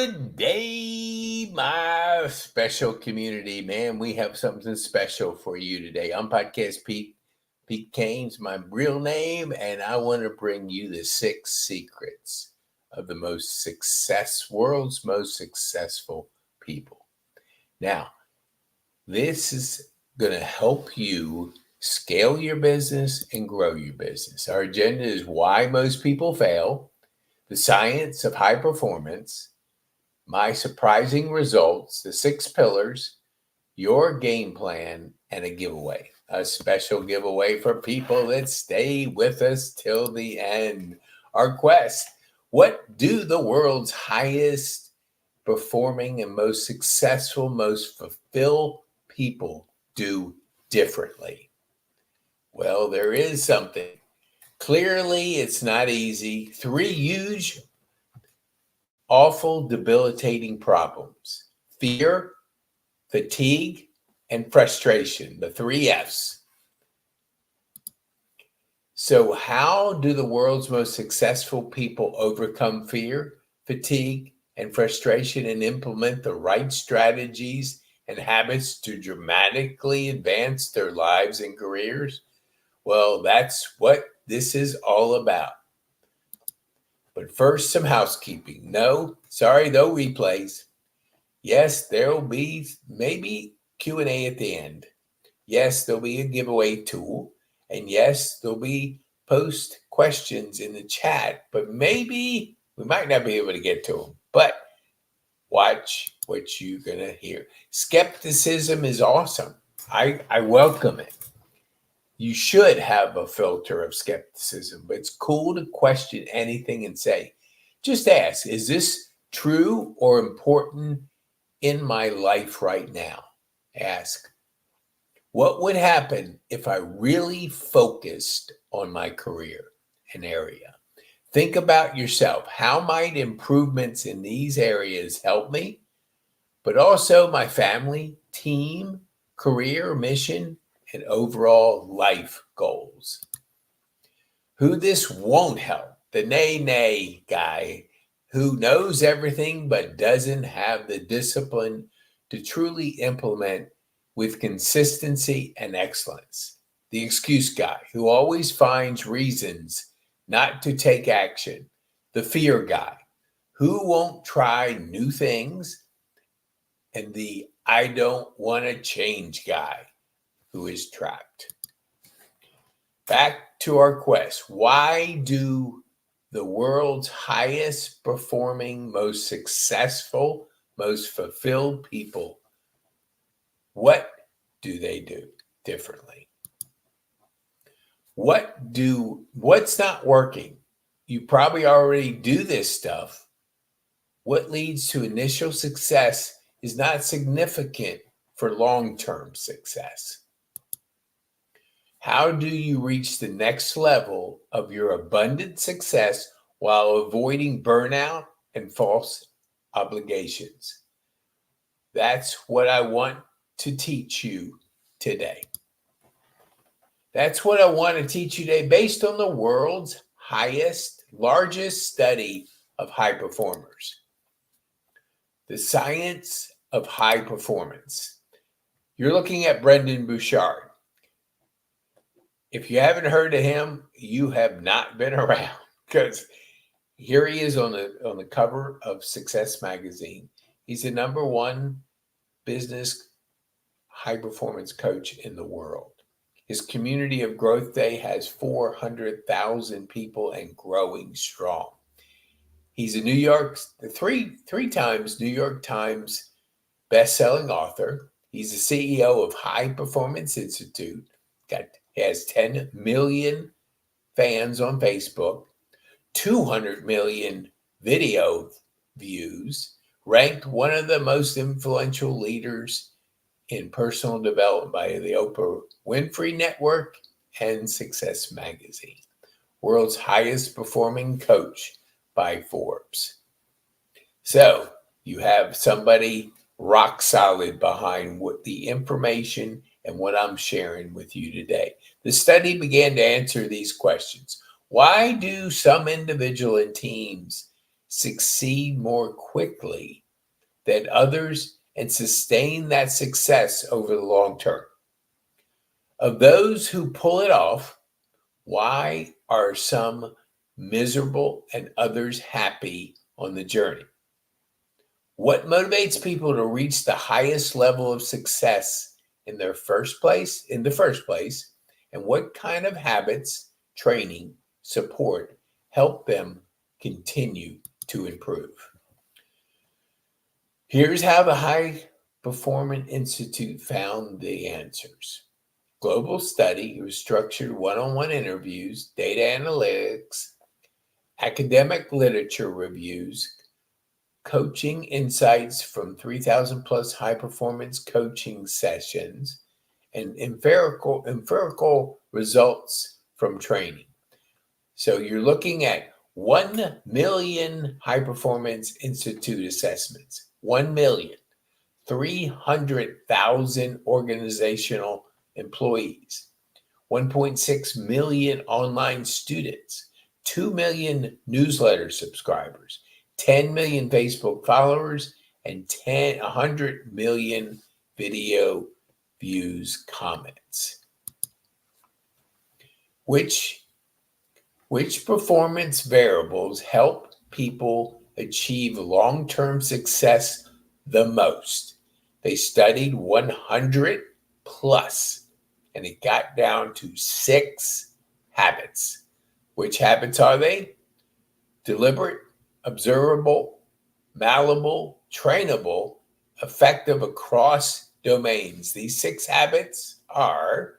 Good day, my special community. Man, we have something special for you today. I'm Podcast Pete Kane's my real name, and I want to bring you the 6 secrets of the world's most successful people. Now, this is going to help you scale your business and grow your business. Our agenda is why most people fail, the science of high performance, my surprising results, the 6 pillars, your game plan, and a giveaway. A special giveaway for people that stay with us till the end. Our quest: what do the world's highest performing and most successful, most fulfilled people do differently? Well, there is something. Clearly, it's not easy. 3 huge, awful, debilitating problems: fear, fatigue, and frustration, the 3 F's. So, how do the world's most successful people overcome fear, fatigue, and frustration and implement the right strategies and habits to dramatically advance their lives and careers? Well, that's what this is all about. But first, some housekeeping. No replays. Yes, there'll be maybe Q&A at the end. Yes, there'll be a giveaway tool. And yes, there'll be post questions in the chat. But maybe we might not be able to get to them. But watch what you're going to hear. Skepticism is awesome. I welcome it. You should have a filter of skepticism, but it's cool to question anything and say, just ask, is this true or important in my life right now? Ask, what would happen if I really focused on my career and area? Think about yourself. How might improvements in these areas help me, but also my family, team, career, mission, and overall life goals? Who this won't help, the nay guy who knows everything but doesn't have the discipline to truly implement with consistency and excellence. The excuse guy who always finds reasons not to take action. The fear guy who won't try new things. And the I don't want to change guy who is trapped. Back to our quest. Why do the world's highest performing, most successful, most fulfilled people, what do they do differently? What's not working? You probably already do this stuff. What leads to initial success is not significant for long-term success. How do you reach the next level of your abundant success while avoiding burnout and false obligations? That's what I want to teach you today. That's what I want to teach you today based on the world's largest study of high performers. The science of high performance. You're looking at Brendon Burchard. If you haven't heard of him, you have not been around, because here he is on the cover of Success Magazine. He's the #1 business high performance coach in the world. His community of Growth Day has 400,000 people and growing strong. He's a three times New York Times best-selling author. He's the CEO of High Performance Institute. Has 10 million fans on Facebook, 200 million video views, ranked one of the most influential leaders in personal development by the Oprah Winfrey Network and Success Magazine. World's highest performing coach by Forbes. So you have somebody rock solid behind what the information and what I'm sharing with you today. The study began to answer these questions. Why do some individual and teams succeed more quickly than others and sustain that success over the long term? Of those who pull it off, why are some miserable and others happy on the journey? What motivates people to reach the highest level of success in the first place, and what kind of habits, training, support help them continue to improve? Here's how the High Performance Institute found the answers. Global study was structured one-on-one interviews, data analytics, academic literature reviews, coaching insights from 3,000 plus high performance coaching sessions, and empirical results from training. So you're looking at 1 million High Performance Institute assessments, 1 million, 300,000 organizational employees, 1.6 million online students, 2 million newsletter subscribers, 10 million Facebook followers, and 100 million video views, comments. Which performance variables help people achieve long-term success the most? They studied 100 plus, and it got down to 6 habits. Which habits are they? Deliberate, observable, malleable, trainable, effective across domains. These 6 habits are: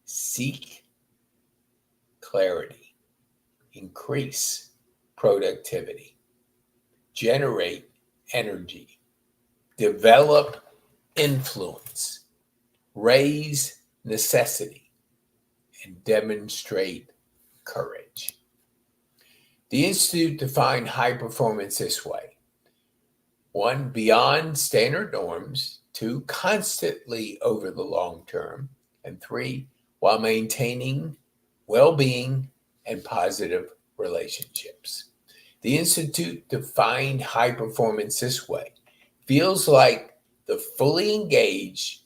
seek clarity, increase productivity, generate energy, develop influence, raise necessity, and demonstrate courage. The Institute defined high performance this way: 1, beyond standard norms; 2, constantly over the long term; and 3, while maintaining well-being and positive relationships. The Institute defined high performance this way: feels like the fully engaged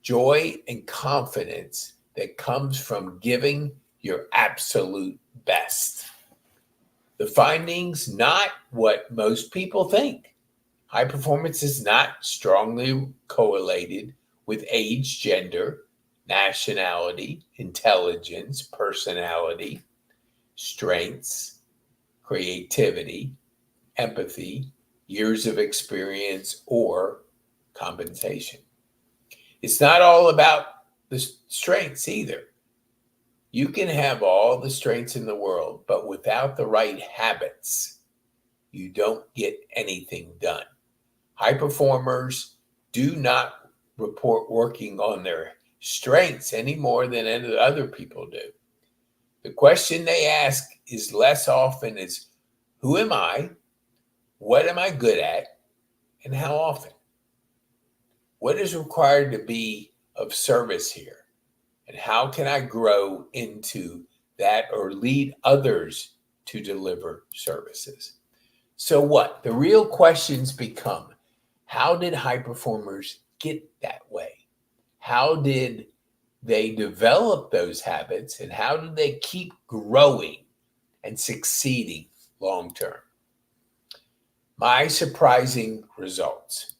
joy and confidence that comes from giving your absolute best. The findings, not what most people think. High performance is not strongly correlated with age, gender, nationality, intelligence, personality, strengths, creativity, empathy, years of experience, or compensation. It's not all about the strengths either. You can have all the strengths in the world, but without the right habits, you don't get anything done. High performers do not report working on their strengths any more than other people do. The question they ask is less often is, who am I? What am I good at? And how often? What is required to be of service here? And how can I grow into that or lead others to deliver services? So what? The real questions become, how did high performers get that way? How did they develop those habits, and how do they keep growing and succeeding long term? My surprising results.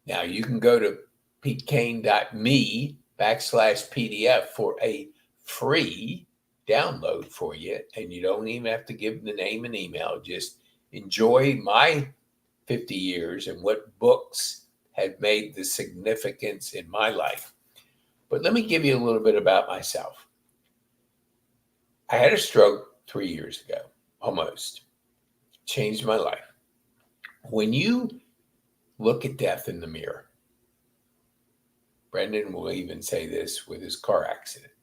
Now you can go to petekane.me/PDF for a free download for you, and you don't even have to give the name and email. Just enjoy my 50 years and what books have made the significance in my life. But let me give you a little bit about myself. I had a stroke 3 years ago, almost. Changed my life. When you look at death in the mirror, Brendan will even say this with his car accident,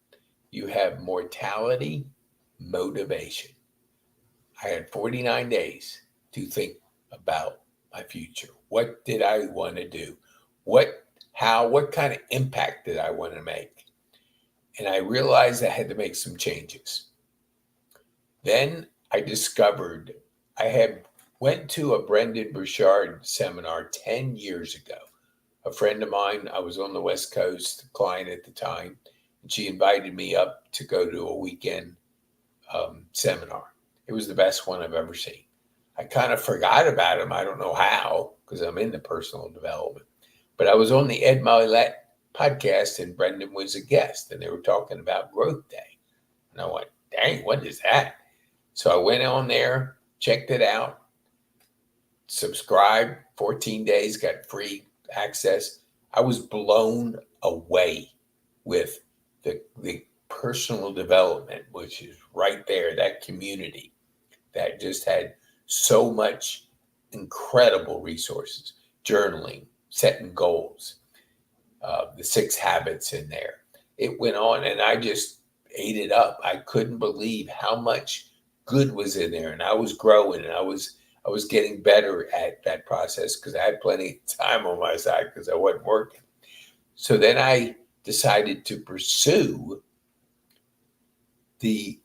you have mortality, motivation. I had 49 days to think about my future. What did I want to do? What kind of impact did I want to make? And I realized I had to make some changes. Then I discovered I had went to a Brendan Burchard seminar 10 years ago. A friend of mine, I was on the West Coast, client at the time, and she invited me up to go to a weekend seminar. It was the best one I've ever seen. I kind of forgot about him. I don't know how, because I'm into personal development. But I was on the Ed Mylett podcast, and Brendan was a guest, and they were talking about Growth Day. And I went, dang, what is that? So I went on there, checked it out, subscribed, 14 days, got free access. I was blown away with the personal development, which is right there, that community that just had so much incredible resources, journaling, setting goals, the 6 habits in there. It went on and I just ate it up. I couldn't believe how much good was in there, and I was growing, and I was getting better at that process because I had plenty of time on my side because I wasn't working. So then I decided to pursue the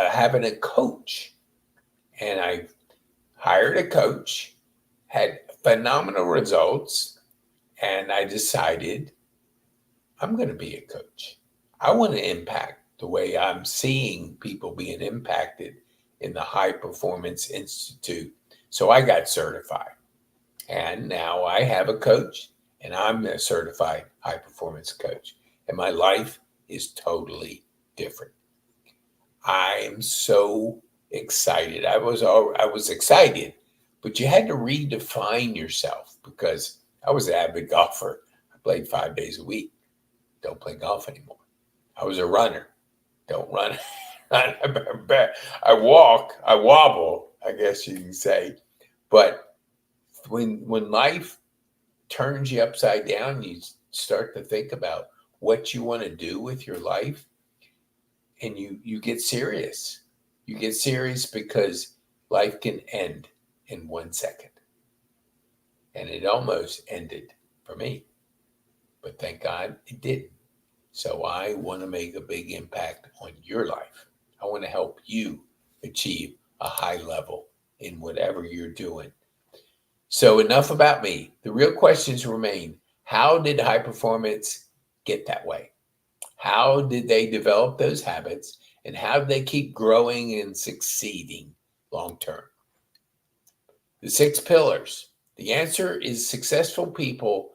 having a coach, and I hired a coach, had phenomenal results, and I decided I'm going to be a coach. I want to impact the way I'm seeing people being impacted in the High Performance Institute. So I got certified, and now I have a coach, and I'm a certified high performance coach, and my life is totally different. I am so excited. I was excited, but you had to redefine yourself because I was an avid golfer. I played 5 days a week. Don't play golf anymore. I was a runner. Don't run. I walk. I wobble, I guess you can say. But when life turns you upside down, you start to think about what you want to do with your life, and you get serious. You get serious because life can end in 1 second. And it almost ended for me. But thank God it didn't. So I want to make a big impact on your life. I want to help you achieve a high level in whatever you're doing. So enough about me. The real questions remain. How did high performance get that way? How did they develop those habits? And how did they keep growing and succeeding long term? The 6 pillars. The answer is successful people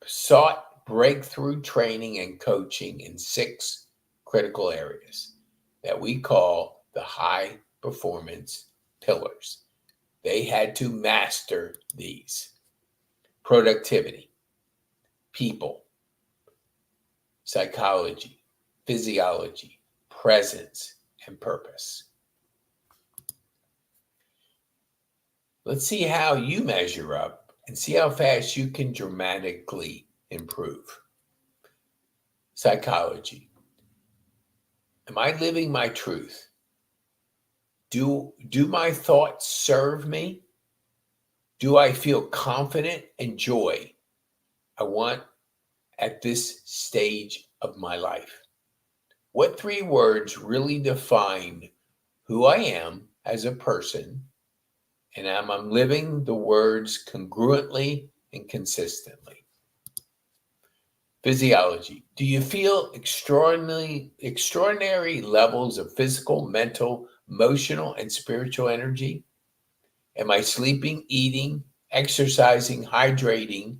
sought breakthrough training and coaching in 6 critical areas that we call the high performance pillars. They had to master these: productivity, people, psychology, physiology, presence, and purpose. Let's see how you measure up and see how fast you can dramatically improve. Psychology. Am I living my truth? Do my thoughts serve me? Do I feel confident and joy I want at this stage of my life? What 3 words really define who I am as a person, and am I living the words congruently and consistently? Physiology. Do you feel extraordinary levels of physical, mental, emotional, and spiritual energy? Am I sleeping, eating, exercising, hydrating,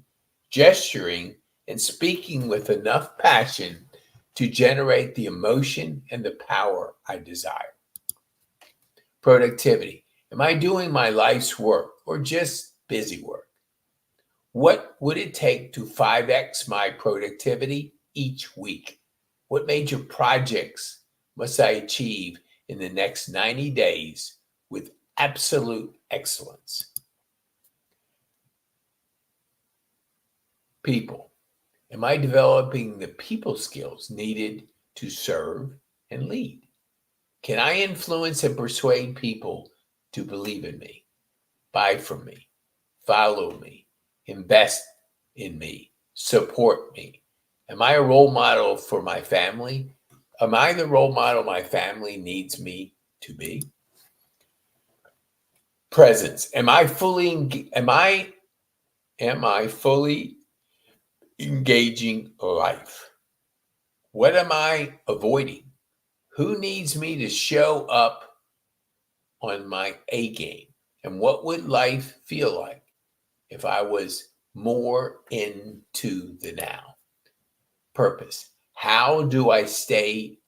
gesturing, and speaking with enough passion to generate the emotion and the power I desire? Productivity. Am I doing my life's work or just busy work? What would it take to 5x my productivity each week? What major projects must I achieve in the next 90 days with absolute excellence? People. Am I developing the people skills needed to serve and lead? Can I influence and persuade people to believe in me, buy from me, follow me, invest in me, support me? Am I a role model for my family Am I the role model my family needs me to be? Presence. Am I fully engaging life? What am I avoiding? Who needs me to show up on my A game? And what would life feel like if I was more into the now? Purpose. How do I stay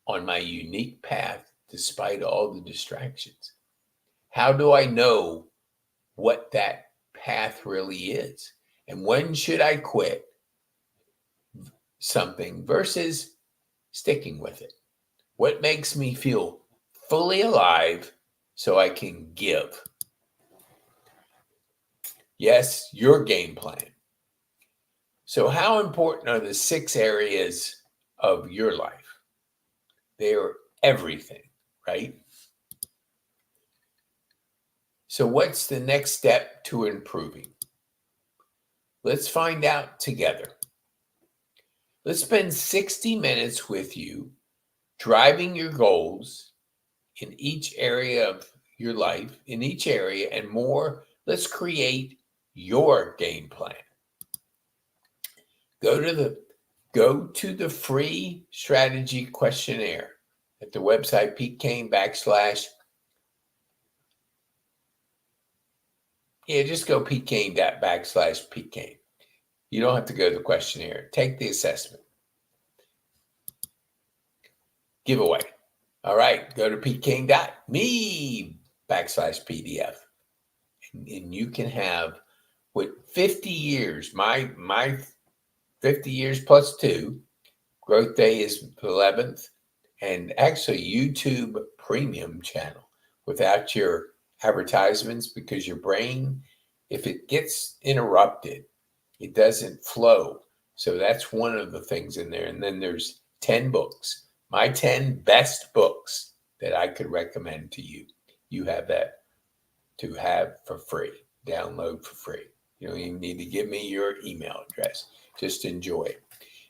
on my unique path despite all the distractions? How do I know what that path really is? And when should I quit something versus sticking with it? What makes me feel fully alive so I can give? Yes, your game plan. So, how important are the 6 areas of your life? They are everything, right? So, what's the next step to improving? Let's find out together. Let's spend 60 minutes with you driving your goals in each area of your life, in each area and more. Let's create your game plan. Go to the free strategy questionnaire at the website Pete Kane / just go Pete Kane / Pete Kane. You don't have to go to the questionnaire. Take the assessment. Giveaway. All right, go to PeteKane.me / PDF. And you can have with 50 years, my 50 years plus 2, growth day is 11th, and actually YouTube premium channel without your advertisements, because your brain, if it gets interrupted, it doesn't flow. So that's one of the things in there. And then there's 10 books, my 10 best books that I could recommend to you. You have that to have for free, download for free. You don't even need to give me your email address. Just enjoy it.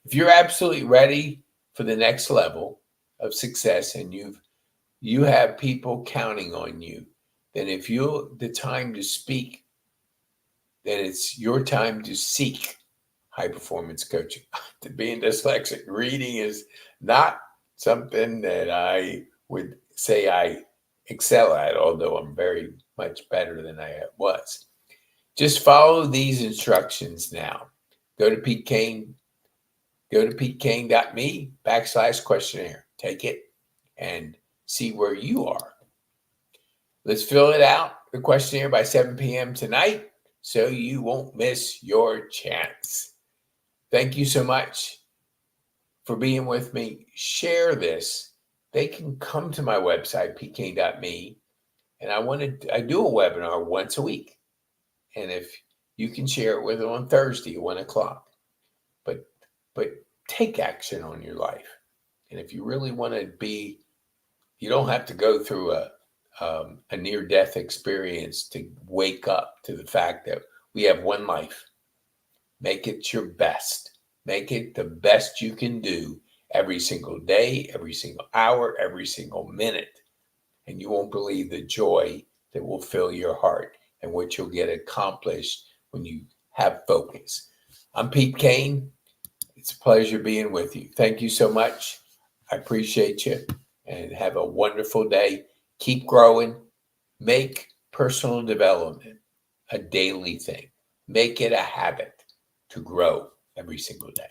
If you're absolutely ready for the next level of success and you have people counting on you, then if you're the time to speak, then it's your time to seek high performance coaching. To being dyslexic, reading is not something that I would say I excel at, although I'm very much better than I was. Just follow these instructions now. Go to PeteKane.me / questionnaire. Take it and see where you are. Let's fill it out, the questionnaire, by 7 p.m. tonight so you won't miss your chance. Thank you so much for being with me. Share this. They can come to my website, PeteKane.me, and I do a webinar once a week. And if you can share it with them on Thursday at 1 o'clock. But take action on your life. And if you really want to be, you don't have to go through a near-death experience to wake up to the fact that we have one life. Make it your best. Make it the best you can do every single day, every single hour, every single minute. And you won't believe the joy that will fill your heart and what you'll get accomplished when you have focus. I'm Pete Kane. It's a pleasure being with you. Thank you so much. I appreciate you, and have a wonderful day. Keep growing. Make personal development a daily thing. Make it a habit to grow every single day.